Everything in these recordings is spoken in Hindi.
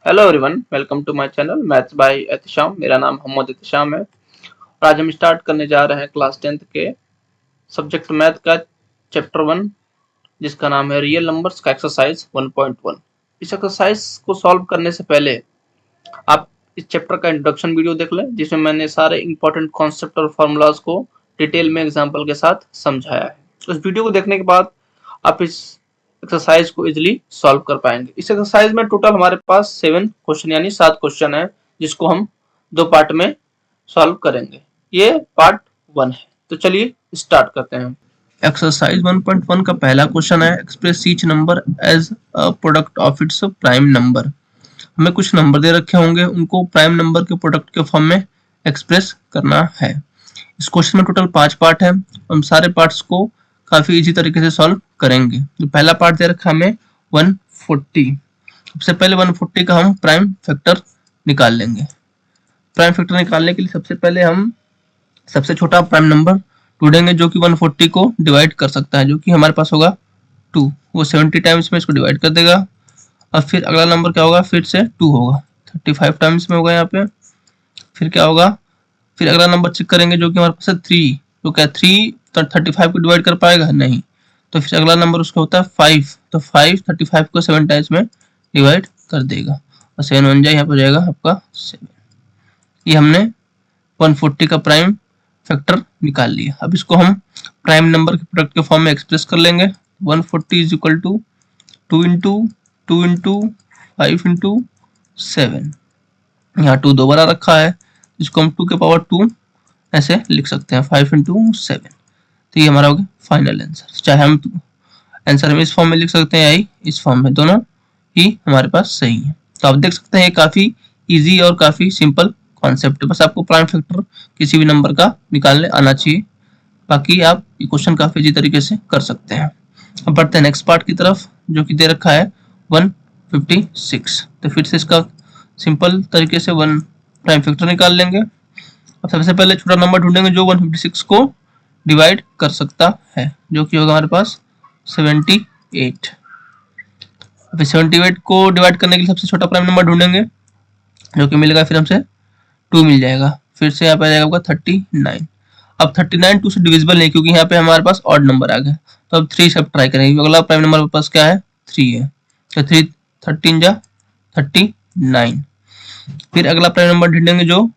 Hello everyone, welcome to my channel maths by Ehtisham. मेरा नाम मोहम्मद एहतिशाम है और आज हम स्टार्ट करने जा रहे हैं क्लास 10th के सब्जेक्ट मैथ का चैप्टर 1, जिसका नाम है रियल नंबर्स का एक्सरसाइज 1.1। इस एक्सरसाइज को सॉल्व करने से पहले आप इस चैप्टर का इंट्रोडक्शन वीडियो देख लें, जिसमें मैंने सारे इंपॉर्टेंट कॉन्सेप्ट और फॉर्मूलाज को डिटेल में एग्जाम्पल के साथ समझाया है। उस वीडियो को देखने के बाद आप इस एक्सरसाइज को इजीली सॉल्व कर पाएंगे। इस एक्सरसाइज में टोटल हमारे पास 7 क्वेश्चन यानी 7 क्वेश्चन है, जिसको हम दो पार्ट में सॉल्व करेंगे। ये पार्ट 1 है, तो चलिए स्टार्ट करते हैं। एक्सरसाइज 1.1 का पहला क्वेश्चन है, express each number as a product of its prime number. हमें कुछ नंबर दे रखे होंगे, उनको प्राइम नंबर के प्रोडक्ट के फॉर्म में एक्सप्रेस करना है। इस क्वेश्चन में टोटल 5 पार्ट है। हम सारे पार्ट्स को काफी इजी तरीके से सॉल्व करेंगे। तो पहला पार्ट दे रखा है हमें 140। सबसे पहले 140 का हम प्राइम फैक्टर निकाल लेंगे। प्राइम फैक्टर निकालने के लिए सबसे पहले हम सबसे छोटा प्राइम नंबर ढूंढेंगे जो कि 140 को डिवाइड कर सकता है, जो कि हमारे पास होगा 2। वो 70 टाइम्स में इसको डिवाइड कर देगा। अब फिर अगला नंबर क्या होगा, फिर से 2 होगा, 35 टाइम्स में होगा यहाँ पे। फिर क्या होगा, फिर अगला नंबर चेक करेंगे जो कि हमारे पास है 3। तो क्या 3 35 को डिवाइड कर पाएगा? नहीं। तो फिर अगला नंबर उसका होता है 5। तो 5 35 को 7 टाइम्स में डिवाइड कर देगा और 7 बन जाए, यहाँ पर जाएगा आपका 7। ये हमने 140 का प्राइम फैक्टर निकाल लिया। अब इसको हम प्राइम नंबर के प्रोडक्ट के फॉर्म में एक्सप्रेस कर लेंगे। 140 is equal to 2 into 2 into 5 into 7। यहाँ 2 दोबारा रखा है, इसको हम 2 के पावर 2 ऐसे लिख सकते हैं, 5 इंटू 7। तो ये हमारा हो गया फाइनल आंसर। चाहे हम आंसर हम इस फॉर्म में लिख सकते हैं या इस फॉर्म में, दोनों ही हमारे पास सही है। तो आप देख सकते हैं ये काफी इजी और काफी सिंपल कॉन्सेप्ट है। बस आपको प्राइम फैक्टर किसी भी नंबर का निकालने आना चाहिए, बाकी आप ये क्वेश्चन काफी इजी तरीके से कर सकते हैं। अब बढ़ते हैं नेक्स्ट पार्ट की तरफ, जो कि दे रखा है 156। तो फिर से इसका सिंपल तरीके से 1 प्राइम फैक्टर निकाल लेंगे। अब सबसे पहले छोटा नंबर ढूंढेंगे जो 156 को डिवाइड कर सकता है, जो कि होगा हमारे पास 78। फिर 78 को डिवाइड करने के लिए सबसे छोटा प्राइम नंबर ढूंढेंगे, जो कि मिलेगा फिर हमसे 2 मिल जाएगा। फिर से यहाँ पे आ जाएगा 39। अब 39 2 से डिविजिबल नहीं, क्योंकि यहाँ पे हमारे पास ऑड नंबर आ गया। तो अब 3 से ट्राई करेंगे। अगला प्राइम नंबर पास क्या है, 3 है। तो 3 13 जा 39। फिर अगला प्राइम नंबर ढूंढेंगे जो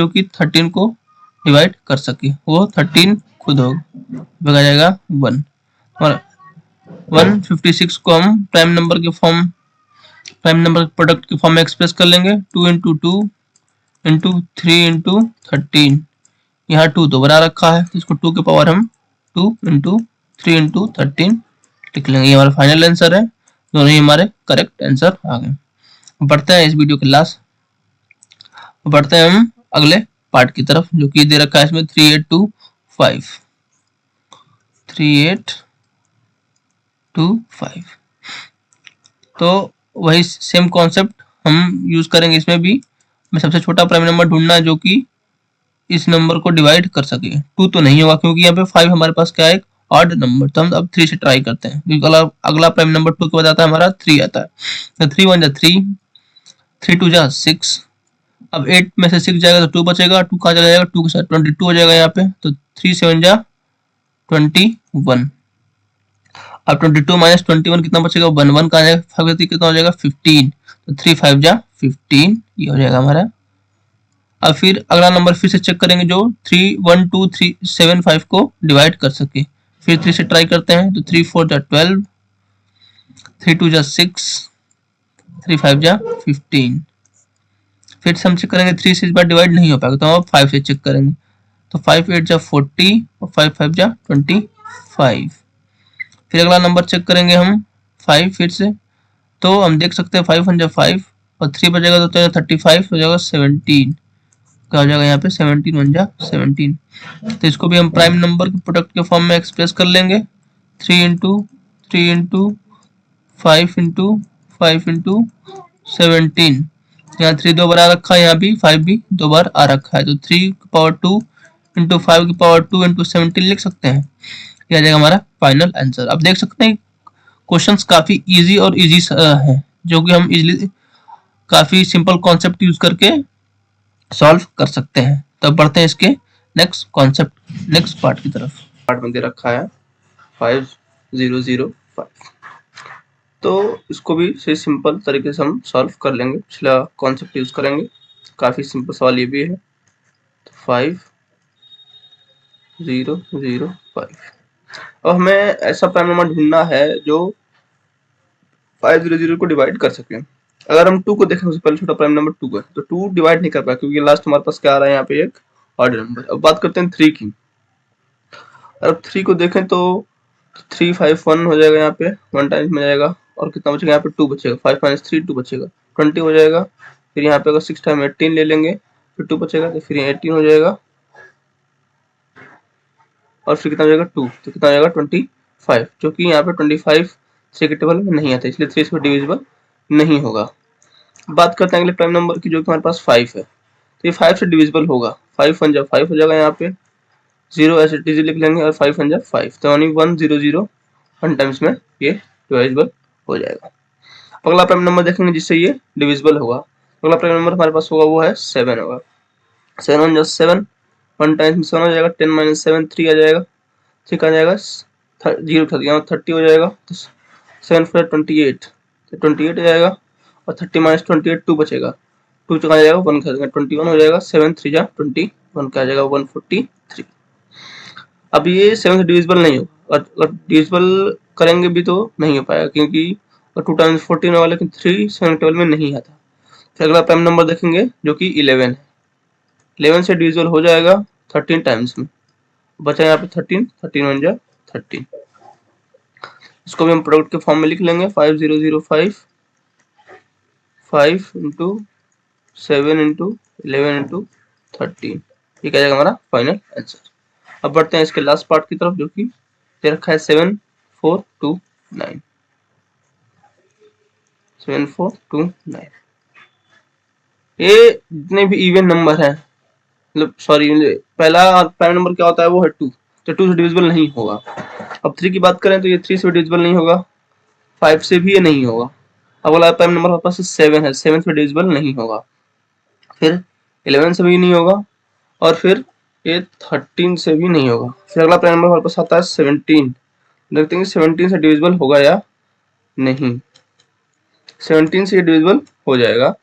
कि 13 को डिवाइड कर सके। वो 13 खुद होगा, जाएगा 1। और 156 को हम प्राइम नंबर प्रोडक्ट के फॉर्म में एक्सप्रेस कर लेंगे। 2 इंटू 2 इंटू 3 इंटू 13। यहाँ 2 दोबारा रखा है, तो इसको 2 के पावर हम 2 इंटू 3 इंटू 13 लिख लेंगे। ये हमारा फाइनल आंसर है। दोनों ही हमारे करेक्ट आंसर आ गए। बढ़ते हैं इस वीडियो के लास्ट, बढ़ते हैं हम अगले पार्ट की तरफ, जो कि दे रखा है इसमें 3825। 3825। तो वही सेम कॉन्सेप्ट हम यूज करेंगे इसमें भी। हमें सबसे छोटा प्राइम नंबर ढूंढना है जो कि इस नंबर को डिवाइड कर सके। 2 तो नहीं होगा, क्योंकि यहाँ पे 5 हमारे पास क्या है, एक ऑड नंबर। तो हम अब 3 से ट्राई करते हैं, क्योंकि अगला प्राइम नंबर 2 के बाद आता है हमारा 3 आता है। तो 3 1 जा 3, 3 2 जा 6। अब 8 में से 6 जाएगा तो 2 बचेगा। 2 कहाँ चला जाएगा, 2 के साथ 22 हो जाएगा यहाँ पे। तो 3 7 जा 21। अब 22 माइनस 21 कितना बचेगा, 1 1 कहाँ जाएगा, 5 कितना हो जाएगा 15। तो 3 5 जा 15, ये हो जाएगा हमारा। अब फिर अगला नंबर फिर से चेक करेंगे जो 3 1 2 3 7 5 को डिवाइड कर सके। फिर 3 से ट्राई करते हैं। तो 3 4 जा 12, 3 2 जा 6, 3 5 जा 15। फिर से हम चेक करेंगे 3 से इस बार डिवाइड नहीं हो पाएगा, तो हम 5 से चेक करेंगे। तो 5 8 जा 40 और 5 5 जा 25। फिर अगला नंबर चेक करेंगे हम 5 फिर से। तो हम देख सकते हैं 5 1 जा 5 और 3 बचेगा तो 35 हो जाएगा 17। क्या हो जाएगा यहाँ पे 17 1 जा 17। तो इसको भी हम प्राइम नंबर के प्रोडक्ट के फॉर्म में एक्सप्रेस कर लेंगे। 3 इंटू 3 इंटू 5 इंटू 5 इंटू 17। यहाँ 3 दो बार आ रखा है, यहाँ भी 5 भी 2 बार आ रखा है। तो 3 की पावर 2 इंटू 5 की पावर 2 इंटू 17 लिख सकते हैं। यह आ जाएगा हमारा फाइनल आंसर। अब देख सकते हैं क्वेश्चंस काफी इजी और इजी है, जो कि हम इजीली काफी सिंपल कॉन्सेप्ट यूज करके सॉल्व कर सकते हैं। तो अब बढ़ते हैं इसके नेक्स्ट कॉन्सेप्ट, नेक्स्ट पार्ट की तरफ। पार्ट में दे रखा है 5005, तो इसको भी से सिंपल तरीके से हम सॉल्व कर लेंगे, पिछला कॉन्सेप्ट यूज करेंगे। काफी सिंपल सवाल ये भी है। तो 5005, अब हमें ऐसा प्राइम नंबर ढूंढना है जो 500 को डिवाइड कर सके। अगर हम 2 को देखें, सबसे पहले छोटा प्राइम नंबर 2 है, तो 2 डिवाइड नहीं कर पाया क्योंकि लास्ट हमारे पास क्या आ रहा है यहाँ पे, एक ऑड नंबर। अब बात करते हैं 3 की। अब 3 को देखें तो 351 हो जाएगा, यहाँ पे 1 टाइम्स में जाएगा, और कितना बचेगा यहाँ पे 2 बचेगा, 5 - 3 2 बचेगा, 20 हो जाएगा। फिर यहाँ पे अगर 6 टाइम 18 ले लेंगे, फिर 2 बचेगा, तो फिर 18 हो जाएगा, और फिर कितना हो जाएगा 2, तो कितना हो जाएगा 25, जो कि यहाँ पे 25 3 के टेबल में नहीं आता, इसलिए 3 से डिविजिबल नहीं होगा। बात करते हैं अगले प्राइम नंबर की, जो कि हमारे पास 5 है, तो ये 5 से डिविजिबल होगा। 5 1 जा 5 हो जाएगा, यहाँ पे 0 ऐसे टीजी लिख लेंगे, और 5 1 जा 5, तो ओनली 1 0 0 1 टाइम्स में ये डिविजिबल हो जाएगा। अगला प्राइम नंबर देखेंगे जिससे ये डिविजिबल होगा। अगला प्राइम नंबर हमारे पास होगा वो है 7 होगा। 7 1 जा 7, 1 टाइम्स में 7 हो जाएगा, 10 - 7 3 आ जाएगा, 3 आ जाएगा 0 30 हो जाएगा, तो 7 4 28, तो 28 हो जाएगा, और 30 - 28 2 बचेगा, 2 चुका जाएगा 1 खा जाएगा, 21 हो जाएगा, 7 3 जा 21 का आ जाएगा 143। अब ये 7 से डिविजिबल नहीं होगा, और डिविजिबल करेंगे भी तो नहीं हो पाएगा, क्योंकि 2 टाइम्स 14 होगा, लेकिन 3 7 टेबल में नहीं आता। फिर अगला प्राइम नंबर देखेंगे जो कि 11 है। 11 से डिविजिबल हो जाएगा 13 टाइम्स में, बचा यहाँ पे 13, 13 1 जा 13। इसको भी हम प्रोडक्ट के फॉर्म में लिख लेंगे, 5005 5 इंटू 7 इंटू 11 इंटू 13, ये क्या जाएगा हमारा फाइनल आंसर। अब बढ़ते हैं इसके लास्ट पार्ट की तरफ, जो कि दे रखा है 7429, 7429। ये जितने भी इवन नंबर हैं, मतलब सॉरी, पहला प्राइम नंबर क्या होता है, वो है 2, तो 2 से डिविजिबल नहीं होगा। अब 3 की बात करें तो ये 3 से डिविजिबल नहीं होगा, 5 से भी ये नहीं होगा। अब वाला प्राइम नंबर हमारे पास 7 है, 7 से डिविजिबल नहीं होगा, फिर 11 से भी नहीं होगा, और फिर ये 13 से भी नहीं होगा। फिर अगला प्राइम नंबर हमारे पास आता है 17, देखते हैं 17 से डिविजिबल होगा या नहीं। 17 से डिविजिबल हो जाएगा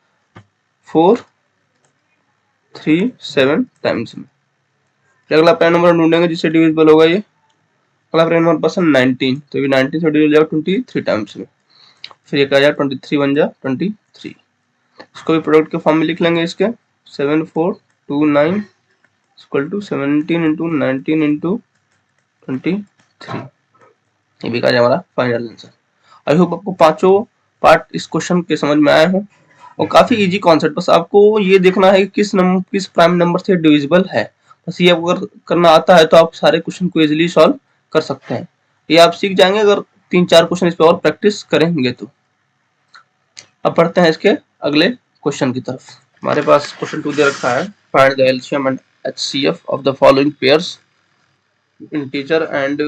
4 3 7 टाइम्स में। फिर अगला प्राइम नंबर ढूंढेंगे जिससे डिविजिबल होगा ये। अगला प्राइम नंबर पास 19, तो ये 19 से डिविजिबल हो जाएगा 23 टाइम्स में। फिर ये क्या आ जाएगा 23 1 जा 23। इसको भी प्रोडक्ट के फॉर्म में लिख लेंगे, इसके 7429 इक्वल टू 17 इंटू 19 इंटू 23, ये भी कहा जाए हमारा फाइनल आंसर। आई होप आपको पांचों पार्ट इस क्वेश्चन के समझ में आए हो, और काफी इजी कॉन्सेप्ट, बस आपको ये देखना है कि किस प्राइम नंबर से डिविजिबल है। बस ये अगर करना आता है तो आप सारे क्वेश्चन को इजीली सॉल्व कर सकते हैं। ये आप सीख जाएंगे अगर 3-4 क्वेश्चन इस पे और प्रैक्टिस करेंगे तो। अब पढ़ते हैं इसके अगले क्वेश्चन की तरफ। हमारे पास क्वेश्चन 2 दे रखा है, find the LCM and HCF of the following pairs integer and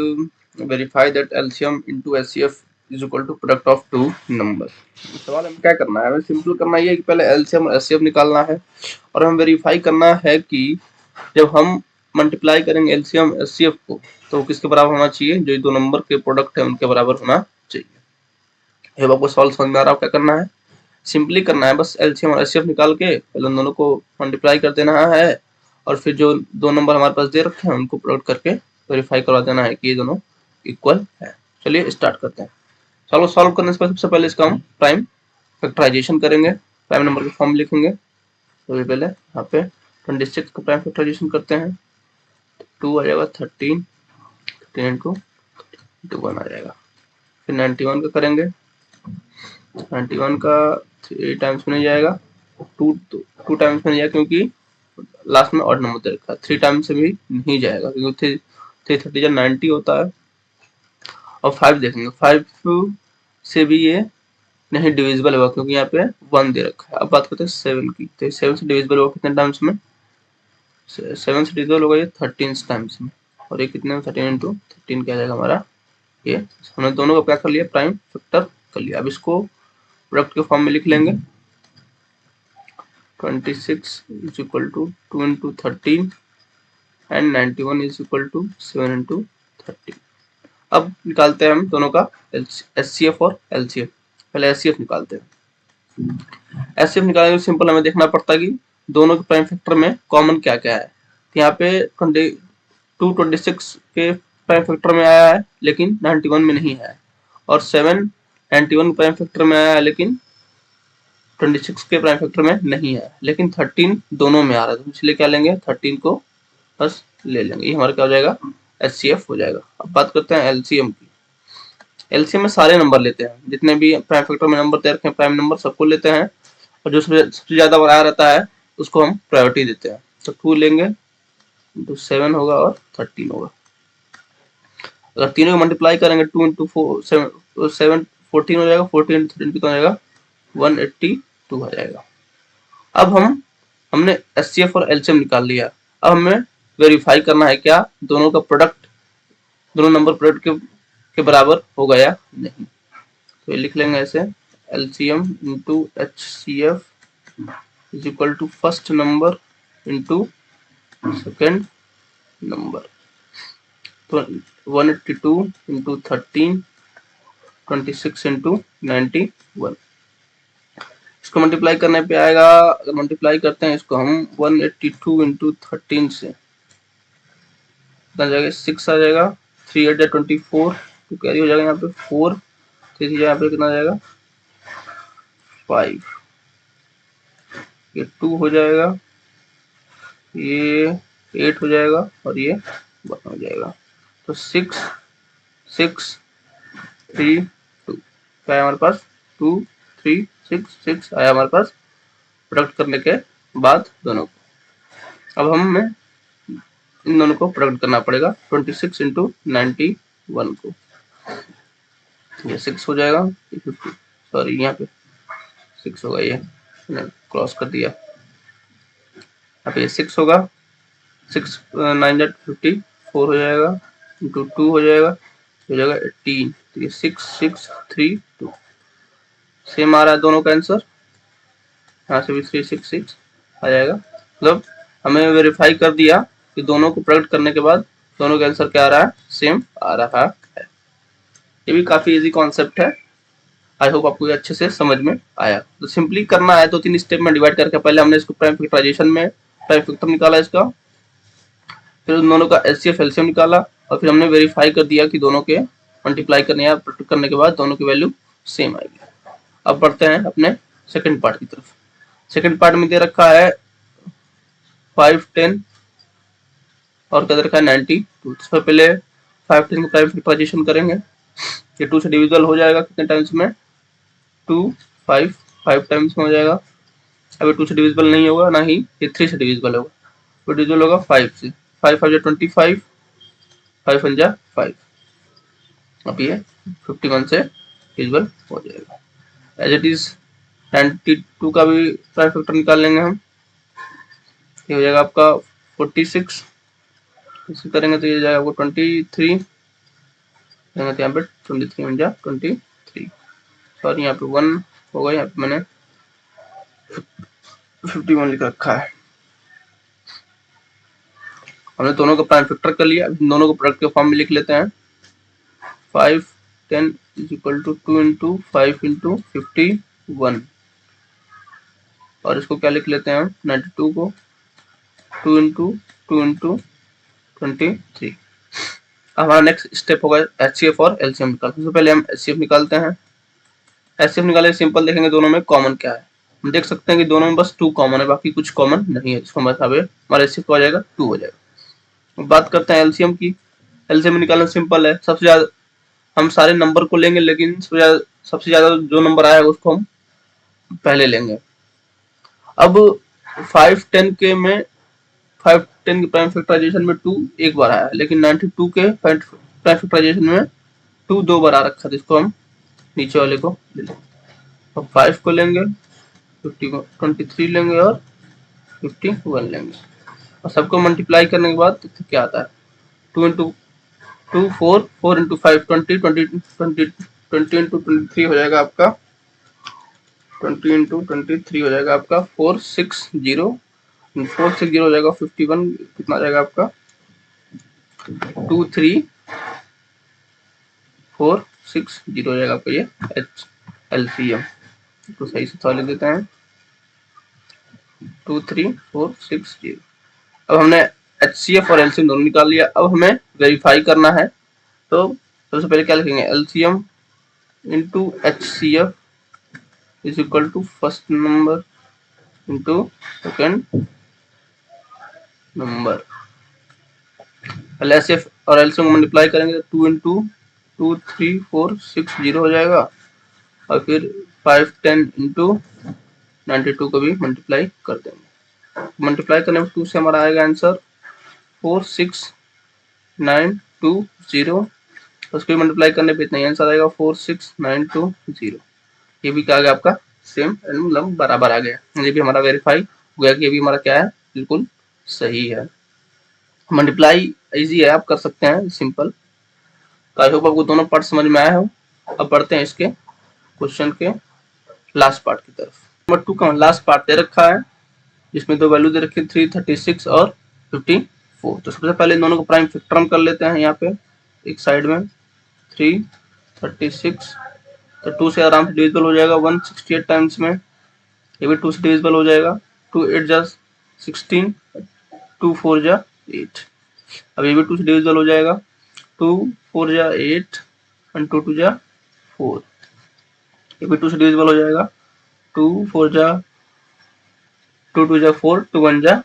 verify that LCM into HCF is equal to product of two numbers। सवाल हमें क्या करना है, हमें सिंपल करना है कि पहले LCM और HCF निकालना है, और हमें वेरीफाई करना है कि जब हम मल्टीप्लाई करेंगे LCM HCF को तो किसके बराबर होना चाहिए, जो दो नंबर के प्रोडक्ट है उनके बराबर होना चाहिए। आपको सवाल समझ में आ रहा है, क्या करना है, सिंपली करना है, बस LCM और HCF निकाल के पहले उन दोनों को मल्टीप्लाई कर देना है, और फिर जो दो नंबर हमारे पास दे रखे हैं उनको प्लॉट करके वेरीफाई करवा देना है कि ये दोनों इक्वल है। चलिए स्टार्ट करते हैं। चलो सॉल्व करने से सबसे पहले इसका हम प्राइम फैक्टराइजेशन करेंगे, प्राइम नंबर के फॉर्म लिखेंगे। तो पहले यहाँ पे 26 का प्राइम फैक्टराइजेशन करते हैं, 2 आ जाएगा 13 इंटू 1 आ जाएगा। फिर 91 का करेंगे, 91 का 3 टाइम्स में नहीं जाएगा, 2 टाइम्स में नहीं जाएगा क्योंकि लास्ट में ऑड नंबर दे रखा है। 3 टाइम्स से भी नहीं जाएगा क्योंकि 330 जब 90 होता है। और 5 देखेंगे, 5 से भी ये नहीं डिविजिबल होगा क्योंकि यहाँ पे 1 दे रखा है। अब बात करते हैं 7 की, तो 7 से डिविजिबल होगा कितने टाइम्स में, 7 से डिविजिबल होगा ये 13 टाइम्स में, और ये कितने में 13 इंटू 13 क्या जाएगा हमारा, ये हमने दोनों को क्या कर लिया, प्राइम फैक्टर कर लिया। अब इसको प्रोडक्ट के फॉर्म में लिख लेंगे, 26 is equal to 2 into 13 and 91 is equal to 7 into 13। अब निकालते हैं हम दोनों का HCF और LCM। पहले HCF निकालते हैं। HCF निकालने में सिंपल हमें देखना पड़ता है कि दोनों के प्राइम फैक्टर में कॉमन क्या क्या है। यहाँ पे 26 के प्राइम फैक्टर में आया है लेकिन 91 में नहीं है, और 7 91 प्राइम फैक्टर में आया है लेकिन 26 के प्राइम फैक्टर में नहीं है, लेकिन 13 दोनों में आ रहा है, तो इसलिए क्या लेंगे, 13 को बस ले लेंगे। ये हमारा क्या हो जाएगा, HCF हो जाएगा। अब बात करते हैं LCM की। LCM में सारे नंबर लेते हैं, जितने भी प्राइम फैक्टर में नंबर दे रखे हैं प्राइम नंबर सबको लेते हैं, और जो सबसे ज्यादा बड़ा रहता है उसको हम प्रायोरिटी देते हैं। तो 2 लेंगे तो 7 होगा और 13 होगा। अगर तीनों को मल्टीप्लाई करेंगे 2 इंटू 7 14 हो जाएगा, 14 इंटू 13 कितना हो जाएगा, 182 हो जाएगा। अब हमने HCF और LCM निकाल लिया। अब हमें वेरीफाई करना है क्या दोनों का प्रोडक्ट, दोनों नंबर प्रोडक्ट के बराबर होगा या नहीं। तो ये लिख लेंगे ऐसे, LCM into HCF is equal to first number into second number. तो 182 इंटू 13, 26 इंटू 91। इसको मल्टीप्लाई करने पे आएगा, अगर मल्टीप्लाई करते हैं इसको हम 182 इंटू 13 से कितना जाएगा, 6 आ जाएगा, 3 8 24, तो कैरी हो जाएगा यहाँ पे 4, 3 यहाँ पे कितना जाएगा 5, ये 2 हो जाएगा, ये 8 हो जाएगा और ये 1 हो जाएगा। तो 6 6 3 2 क्या है हमारे पास, 2 3 6 6 आया हमारे पास प्रोडक्ट करने के बाद दोनों को। अब हमें इन दोनों को प्रोडक्ट करना पड़ेगा 26 इंटू 91 को, ये 6 हो जाएगा, सॉरी यहाँ पे 6 होगा, ये क्रॉस कर दिया। अब ये 6 होगा, 6 9 54 हो जाएगा, इंटू 2 हो जाएगा, हो जाएगा 18, तो ये 6 6 3 2 सेम आ रहा है दोनों का आंसर, यहाँ से भी 366 आ जाएगा। मतलब हमें वेरीफाई कर दिया कि दोनों को प्रोडक्ट करने के बाद दोनों का आंसर क्या आ रहा है, सेम आ रहा है। ये भी काफी इजी कॉन्सेप्ट है, आई होप आपको ये अच्छे से समझ में आया। तो सिंपली करना है 2-3 स्टेप में डिवाइड करके, पहले हमने इसको प्राइम फैक्टराइजेशन में प्राइम फैक्टर निकाला इसका, फिर उन दोनों का HCF LCM निकाला, और फिर हमने वेरीफाई कर दिया कि दोनों के मल्टीप्लाई करने या प्रोडक्ट करने के बाद दोनों की वैल्यू सेम आएगी। अब बढ़ते हैं अपने सेकंड पार्ट की तरफ। सेकंड पार्ट में दे रखा है 5 10 और क्या दे रखा है 92। तो पहले 5 10 को प्राइम फैक्टराइजेशन करेंगे, ये 2 से डिविजिबल हो जाएगा कितने टाइम्स में, 2 5 5 टाइम्स में हो जाएगा। अभी 2 से डिविजिबल नहीं होगा, ना ही ये 3 से डिविजिबल होगा, तो डिविजिबल होगा 5 से, 5 5 25, 5 1 5। अब ये 51 से डिविजिबल हो जाएगा। एज इट इज 92 का भी प्राइम फैक्टर निकाल लेंगे हम, ये हो जाएगा आपका 46, इसे करेंगे तो ये जाएगा आपको 23, यहाँ पे 23 1 23, सॉरी यहाँ पे 1 होगा, यहाँ पे मैंने 51 लिख रखा है। हमने दोनों का प्राइम फैक्टर कर लिया, दोनों को प्रोडक्ट के फॉर्म में लिख लेते हैं। 5 10 is equal to 2 into 5 into 51, और इसको क्या लिख लेते हैं हम 92 को 2 इंटू 23। हमारा नेक्स्ट स्टेप होगा HCF और LCM निकालना। सबसे पहले हम HCF निकालते हैं। HCF निकाले सिंपल देखेंगे दोनों में कॉमन क्या है, हम देख सकते हैं कि दोनों में बस 2 कॉमन है, बाकी कुछ कॉमन नहीं है, इसका मतलब हमारा HCF हो जाएगा 2 हो जाएगा। बात करते हैं LCM की। LCM निकालना सिंपल है, सबसे ज्यादा हम सारे नंबर को लेंगे, लेकिन सबसे ज्यादा जो नंबर आएगा उसको हम पहले लेंगे। अब 5 10 के में 5 10 के प्राइम फैक्टराइजेशन में 2 एक बार आया, लेकिन 92 के प्राइम फैक्टराइजेशन में 2 2 बार आ रखा था, इसको हम नीचे वाले को ले लेंगे। अब 5 को लेंगे, 23 लेंगे और 51 लेंगे, और सबको मल्टीप्लाई करने के बाद तो क्या आता है 2 इंटू 2 4 4 इंटू 5 20 20 20 20 इंटू 23 हो जाएगा आपका 20 इंटू 23 हो जाएगा आपका 460 हो जाएगा 51, कितना आ जाएगा आपका 23460 हो जाएगा आपका ये LCM। तो सही से थोड़ा लिख देते हैं 23460। अब हमने HCF और LCM दोनों निकाल लिया। अब हमें वेरीफाई करना है, तो सबसे पहले क्या लिखेंगे LCM into HCF is equal to first number into second number. पहले HCF और LCM को मल्टीप्लाई करेंगे तो 2 इंटू 23460 हो जाएगा, और फिर 510 इंटू 92 को भी मल्टीप्लाई कर देंगे। मल्टीप्लाई करने में 2 से हमारा आएगा आंसर 46920, उसको मल्टीप्लाई करने पे इतना ही आंसर आएगा 46920। ये भी क्या आ गया आपका सेम, मतलब बराबर आ गया। ये भी हमारा वेरीफाई हो गया कि ये भी हमारा क्या है, बिल्कुल सही है। मल्टीप्लाई इजी है, आप कर सकते हैं, सिंपल। तो आई होप आपको दोनों पार्ट समझ में आया हो। अब बढ़ते हैं इसके क्वेश्चन के लास्ट पार्ट की तरफ। नंबर 2 का लास्ट पार्ट दे रखा है, जिसमें दो वैल्यू दे रखी है 336 और 54। तो सबसे पहले इन दोनों को प्राइम फैक्टर हम कर लेते हैं। यहाँ पे एक साइड में 336, तो 2 से आराम से डिविजिबल हो जाएगा 168 टाइम्स में। ये भी 2 से डिविजिबल हो जाएगा, 2 8 जा 16, 2 4 जा 8। अब ये भी 2 से डिविजिबल हो जाएगा, 2 4 जा 8 और 2 2 जा 4। ये भी 2 से डिविजिबल हो जाएगा, 2 4 जा 2 2 जा 4, 2 1 जा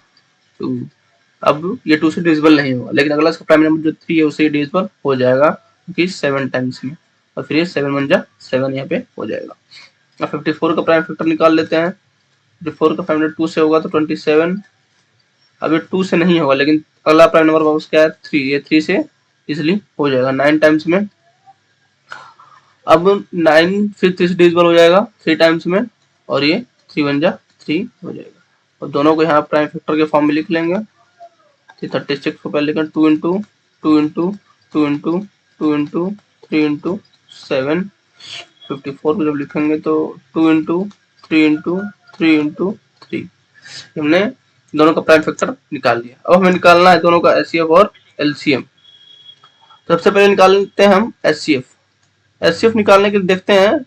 2। अब ये 2 से डिविजिबल नहीं होगा, लेकिन अगला इसका प्राइम नंबर जो 3 है उसे डिविजिबल हो जाएगा क्योंकि 7 टाइम्स में, और फिर ये 7 1 जा 7 यहाँ पे हो जाएगा। अब 54 का प्राइम फैक्टर निकाल लेते हैं। 54 का प्राइम नंबर 2 से होगा तो 27। अब ये 2 से नहीं होगा, लेकिन अगला प्राइम नंबर वापस क्या है 3, ये 3 से इजिली हो जाएगा 9 टाइम्स में। अब 9 फिर 3 से डिविजिबल हो जाएगा 3 टाइम्स में, और ये 3 1 जा 3 हो जाएगा। और दोनों को यहाँ प्राइम फैक्टर के फॉर्म में लिख लेंगे। 36 को पहले लिखें 2 into 2 into 2 into 2 into 3 into 7। 54 को जब लिखेंगे तो 2 इंटू 3 इंटू 3 इंटू 3। हमने दोनों का प्राइम फैक्टर निकाल लिया। अब हमें निकालना है दोनों का HCF और LCM। सबसे पहले निकालते हैं हम HCF निकालने के लिए देखते हैं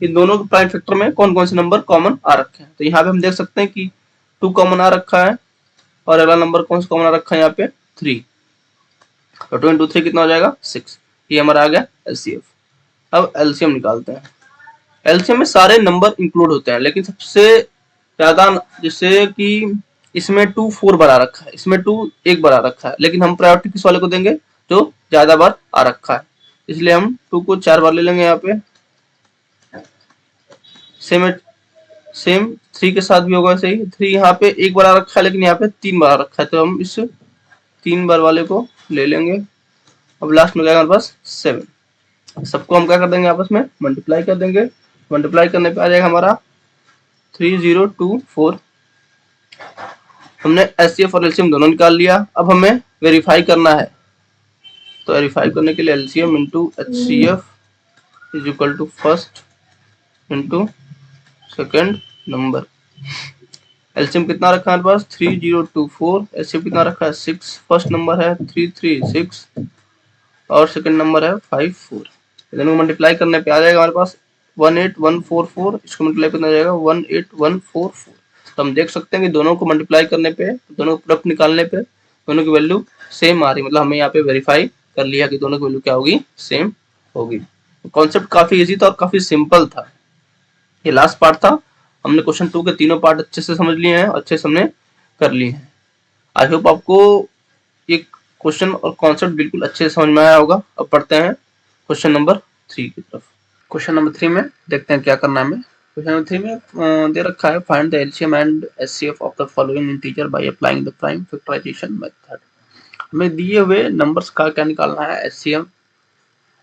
इन दोनों के प्राइम फैक्टर में कौन कौन से नंबर कॉमन आ रखे हैं। तो यहाँ पे हम देख सकते हैं कि 2 कॉमन आ रखा है, और अगला नंबर कौन सा कॉमन आ रखा है यहाँ पे 3। तो 2 इंटू 3 कितना हो जाएगा 6। ये हमारा आ गया LCF। अब LCM निकालते हैं। LCM में सारे नंबर इंक्लूड होते हैं, लेकिन सबसे ज्यादा जैसे कि इसमें 2 4 बार आ रखा है, इसमें 2 1 बार आ रखा है, लेकिन हम प्रायोरिटी किस वाले को देंगे जो ज्यादा बार आ रखा है, इसलिए हम 2 को 4 बार ले लेंगे यहाँ पे। सेम 3 के साथ भी होगा सही। 3 यहाँ पे 1 बार आ रखा है, लेकिन यहाँ पे 3 बार आ रखा है, तो हम इस 3 बार वाले को ले लेंगे। अब लास्ट में हमारे पास 7। सबको हम क्या कर देंगे, आपस में मल्टीप्लाई कर देंगे। मल्टीप्लाई करने पे आ जाएगा हमारा 3024। हमने HCF और LCM दोनों निकाल लिया। अब हमें वेरीफाई करना है, तो वेरीफाई करने के लिए LCM into HCF is equal to first into second number. LCM कितना रखा है हमारे पास 3024, HCF कितना रखा है 6, फर्स्ट नंबर है 336 और सेकंड नंबर है 54। दोनों को मल्टीप्लाई करने पे आ जाएगा हमारे पास 18144। इसको मल्टीप्लाई करना जाएगा 18144। तो हम देख सकते हैं कि दोनों को मल्टीप्लाई करने पे, दोनों को प्रोडक्ट निकालने पे दोनों की वैल्यू सेम आ रही, मतलब हमें यहाँ पे वेरीफाई कर लिया कि दोनों की वैल्यू क्या होगी, सेम होगी। कॉन्सेप्ट काफी इजी था और काफी सिंपल था। ये लास्ट पार्ट था। हमने क्वेश्चन 2 के तीनों पार्ट अच्छे से समझ लिए हैं, अच्छे से हमने कर लिए हैं। आई होप आपको ये क्वेश्चन और कॉन्सेप्ट बिल्कुल अच्छे से समझ में आया होगा। अब पढ़ते हैं क्वेश्चन नंबर 3 की तरफ। क्वेश्चन नंबर 3 में देखते हैं क्या करना है हमें। क्वेश्चन नंबर 3 में दे रखा है find the LCM and HCF of the following integer by applying the prime factorization method. हमें दिए हुए नंबर्स का क्या निकालना है,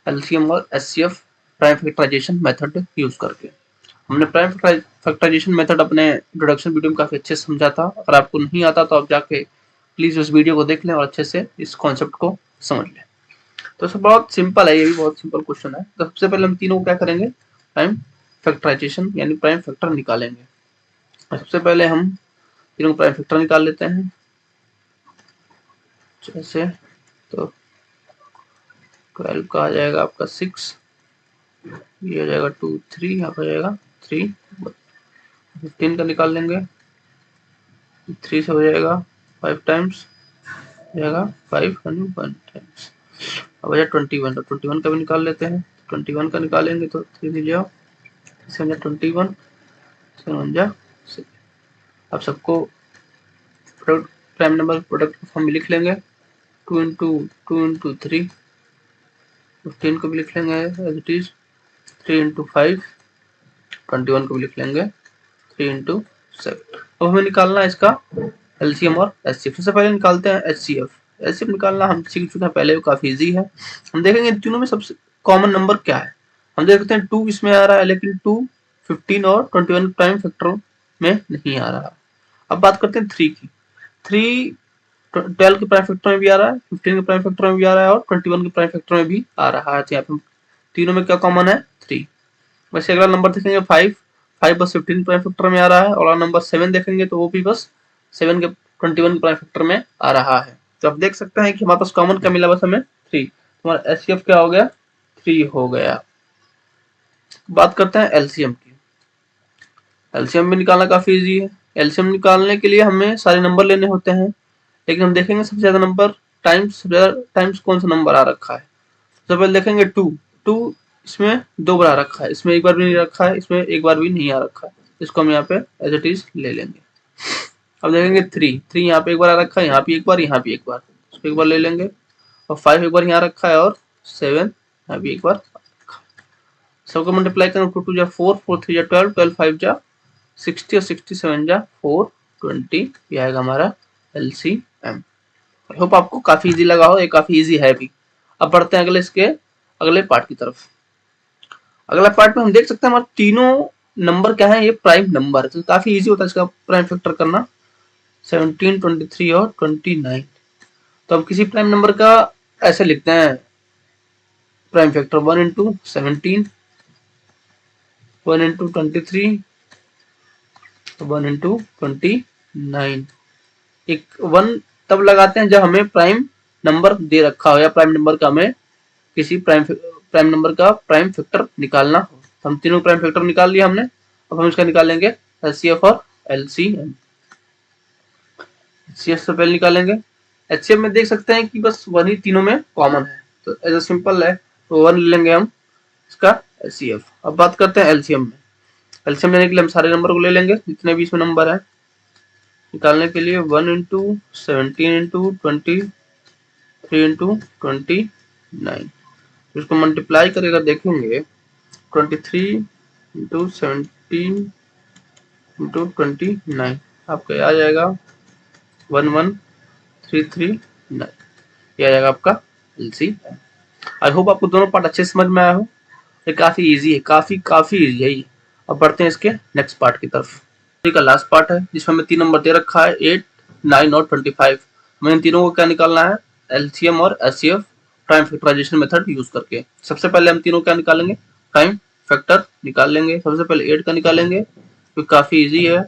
LCM और HCF prime factorization method use करके। हमने प्राइम फैक्टराइजेशन मेथड अपने इंट्रोडक्शन वीडियो में काफी अच्छे से समझा था। अगर आपको नहीं आता तो आप जाके प्लीज उस वीडियो को देख लें और अच्छे से इस कॉन्सेप्ट को समझ लें। तो सब बहुत सिंपल है, ये भी बहुत सिंपल क्वेश्चन है। तो सबसे पहले हम तीनों को क्या करेंगे, प्राइम फैक्टराइजेशन यानी प्राइम फैक्टर निकालेंगे। सबसे पहले हम तीनों प्राइम फैक्टर निकाल लेते हैं। जैसे तो 12 का आ जाएगा आपका 6, ये हो जाएगा 2 3, यहाँ पर जाएगा 3, 15 का निकाल लेंगे, 3 से हो जाएगा 5 टाइम्स, जाएगा 5 और 1 टाइम्स। अब बचा 21, तो 21 का भी निकाल लेते हैं। 21 का निकालेंगे तो 3 से जाओ 21, 7 जा 6। अब सबको product prime number product form में लिख लेंगे। 2 इंटू 2 इंटू 3, 15 को भी लिख लेंगे एज इट इज। 3 इंटू 5, 21 को भी लिख लेंगे 3 इंटू 7। अब हमें निकालना है इसका एलसीएम और एचसीएफ। सबसे पहले निकालते हैं एचसीएफ। एचसीएफ निकालना हम सीख चुके हैं पहले, वो काफी इजी है। हम देखेंगे तीनों में सबसे कॉमन नंबर क्या है। हम देखते हैं 2 इसमें आ रहा है, लेकिन 2 15 और 21 प्राइम फैक्टर में नहीं आ रहा। अब बात करते हैं 3 की। 3 12 के प्राइम फैक्टर में भी आ रहा है, 15 के प्राइम फैक्टर में भी आ रहा है और 21 के प्राइम फैक्टर में भी आ रहा है। तो यहाँ पे तीनों में क्या कॉमन है? 3। वैसे अगला नंबर देखेंगे 5 बस 15 प्राइम फैक्टर में आ रहा है, और नंबर 7 देखेंगे तो वो भी बस 7 के 21 के प्राइम फैक्टर में आ रहा है। तो आप देख सकते हैं कि हमारे पास कॉमन क्या मिला, बस हमें 3। हमारा एचसीएफ क्या हो गया? 3 हो गया। बात करते हैं एलसीएम की। एलसीएम भी निकालना काफी इजी है। एलसीएम निकालने के लिए हमें सारे नंबर लेने होते हैं, लेकिन हम देखेंगे सबसे ज्यादा नंबर टाइम्स कौन सा नंबर आ रखा है। सबसे पहले देखेंगे 2 इसमें 2 बार आ रखा है, इसमें एक बार भी नहीं रखा है, इसमें एक बार भी नहीं आ रखा है। इसको हम यहाँ पे एज इट इज ले लेंगे। अब देखेंगे 3 यहाँ पे एक बार आ रखा है, यहाँ भी एक बार, यहाँ भी एक बार, इसको एक बार ले लेंगे। और 5 एक बार यहाँ रखा है, और 7 यहाँ भी एक बार रखा है। सबको मल्टीप्लाई करें, 2 2 जा 4, 4 3 जा 12, 12 5 जा 60 और 67 जा 420। ये आएगा हमारा एलसीएम। आई होप आपको काफी इजी लगा हो, ये काफी इजी है भी। अब बढ़ते हैं अगले पार्ट की तरफ। अगला पार्ट में हम देख सकते हैं हमारे तीनों नंबर क्या है, ये प्राइम नंबर है, तो काफी इजी होता है इसका प्राइम फैक्टर करना। 17, 23 और 29। तो हम किसी प्राइम नंबर का ऐसे लिखते हैं prime factor 1 into 17, 1 into 23, 1 into 29। एक 1 तब लगाते हैं जब हमें प्राइम नंबर दे रखा हो, या प्राइम नंबर का हमें किसी प्राइम नंबर का प्राइम फैक्टर निकालना हो। हम तीनों प्राइम फैक्टर निकाल लिया हमने। अब हम इसका निकालेंगे एचसीएफ और एलसीएम। एचसीएफ से पहले निकालेंगे। एचसीएफ में देख सकते हैं कि बस 1 ही तीनों में कॉमन है, तो ऐसा सिंपल है, तो 1 ले लेंगे हम इसका एचसीएफ। अब बात करते हैं एलसीएम में। एलसीएम लेने के लिए हम सारे नंबर को ले लेंगे जितने भी इसमें नंबर है। निकालने के लिए 1 इंटू 17 इंटू 23 इंटू 29। इसको मल्टीप्लाई करेगा, देखेंगे 23 इंटू 17 इंटू 29 आपका आ जाएगा 11339। ये आ जाएगा आपका एलसीएम। आई होप आपको दोनों पार्ट अच्छे समझ में आया हो। ये काफी इजी है, काफी इजी है ये। अब बढ़ते हैं इसके नेक्स्ट पार्ट की तरफ। का लास्ट पार्ट है जिसमें हमें 3 नंबर दे रखा है 8, 9 और 25। हमें इन तीनों को क्या निकालना है? एलसीएम और HCF prime factorization method use करके। सबसे पहले हम तीनों क्या निकालेंगे? प्राइम फैक्टर निकाल लेंगे। सबसे पहले 8 का निकालेंगे, तो काफी इजी है।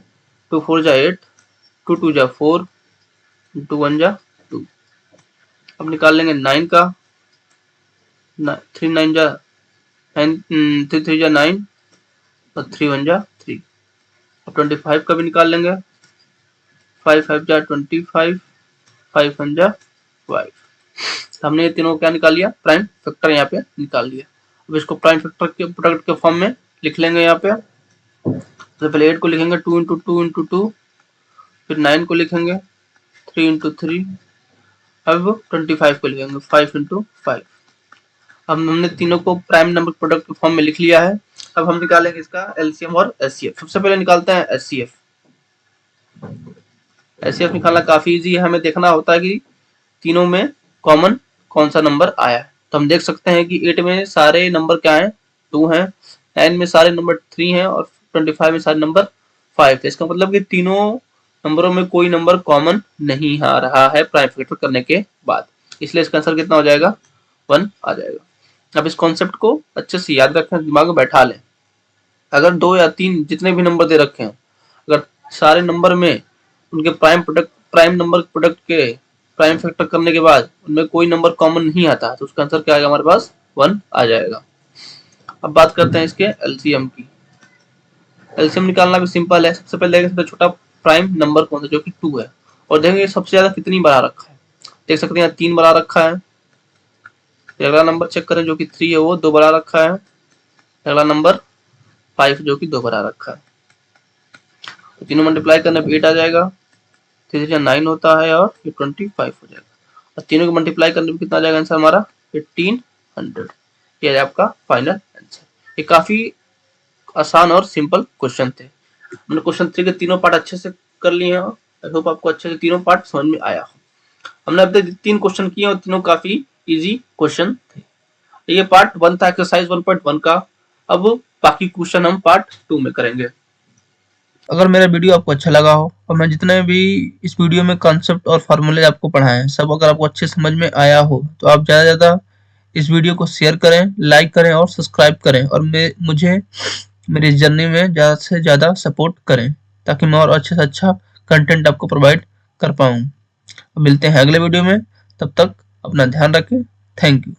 2 4 जा 8, 2 2 जा 4, 2 1 जा 2। अब निकाल लेंगे 9 का, 3 9 जा 9, 3 3 जा 9 और 3 1 जा 3। अब 25 का भी निकाल लेंगे। 5 5 जा 25, 5 1 जा 5। हमने ये तीनों क्या निकाल लिया? प्राइम फैक्टर यहाँ पे निकाल लिया। अब इसको प्राइम फैक्टर के प्रोडक्ट के फॉर्म में लिख लेंगे। यहाँ पे तो पहले 8 को लिखेंगे 2 इंटू 2 इंटू 2, फिर 9 को लिखेंगे 3 इंटू 3, अब 25 को लिखेंगे 5 इंटू 5। अब हमने तीनों को प्राइम नंबर प्रोडक्ट के फॉर्म में लिख लिया है। अब हम निकालेंगे इसका एलसीएम और एचसीएफ। सबसे पहले निकालते हैं एचसीएफ। एचसीएफ निकालना काफी इजी है। हमें देखना होता है कि तीनों में कॉमन कौन सा नंबर आया है। तो हम देख सकते हैं कि 8 में सारे नंबर क्या हैं? 2 हैं। 9 में सारे नंबर 3 हैं, और 25 में सारे नंबर 5 है। इसका मतलब कि तीनों नंबरों में कोई नंबर कॉमन नहीं आ रहा है प्राइम फैक्टर करने के बाद, इसलिए इसका आंसर कितना हो जाएगा? 1 आ जाएगा। अब इस कॉन्सेप्ट को अच्छे से याद रखें, दिमाग में बैठा लें। अगर 2 या 3 जितने भी नंबर दे रखे हैं, अगर सारे नंबर में उनके प्राइम नंबर प्रोडक्ट के प्राइम फैक्टर करने के बाद उनमें कोई नंबर कॉमन नहीं आता तो उसका आंसर क्या आएगा हमारे पास 1 आ जाएगा। अब बात करते हैं इसके एलसीएम की। एलसीएम निकालना भी सिंपल है। सबसे पहले सबसे छोटा प्राइम नंबर कौन सा, जो कि 2 है, और देखेंगे सबसे ज्यादा कितनी बढ़ा रखा है। देख सकते हैं 3 बढ़ा रखा है। अगला नंबर चेक करें जो कि 3 है, वो 2 बढ़ा रखा है। अगला नंबर 5 जो कि 2 बढ़ा रखा है। तो तीनों मल्टीप्लाई करने पे 8 आ जाएगा, 3 9 होता है और ये 25 हो जाएगा। और तीनों को मल्टीप्लाई करने पे कितना आ जाएगा आंसर हमारा 1500। ये आपका फाइनल आंसर। ये काफी आसान और सिंपल क्वेश्चन थे। हमने क्वेश्चन 3 के तीनों पार्ट अच्छे से कर लिए हैं। आई होप आपको अच्छे से तीनों पार्ट समझ में आया हो। हमने अब तक 3 क्वेश्चन किए और तीनों काफी इजी क्वेश्चन थे। ये पार्ट 1 था एक्सरसाइज 1.1 का। अब बाकी क्वेश्चन हम पार्ट 2 में करेंगे। अगर मेरा वीडियो आपको अच्छा लगा हो और मैं जितने भी इस वीडियो में कॉन्सेप्ट और फार्मूले आपको पढ़ाए हैं सब अगर आपको अच्छे समझ में आया हो तो आप ज़्यादा से ज़्यादा इस वीडियो को शेयर करें, लाइक करें और सब्सक्राइब करें और मुझे मेरी जर्नी में ज़्यादा से ज़्यादा सपोर्ट करें ताकि मैं और अच्छे से अच्छा कंटेंट आपको प्रोवाइड कर पाऊँ। मिलते हैं अगले वीडियो में, तब तक अपना ध्यान रखें। Thank you.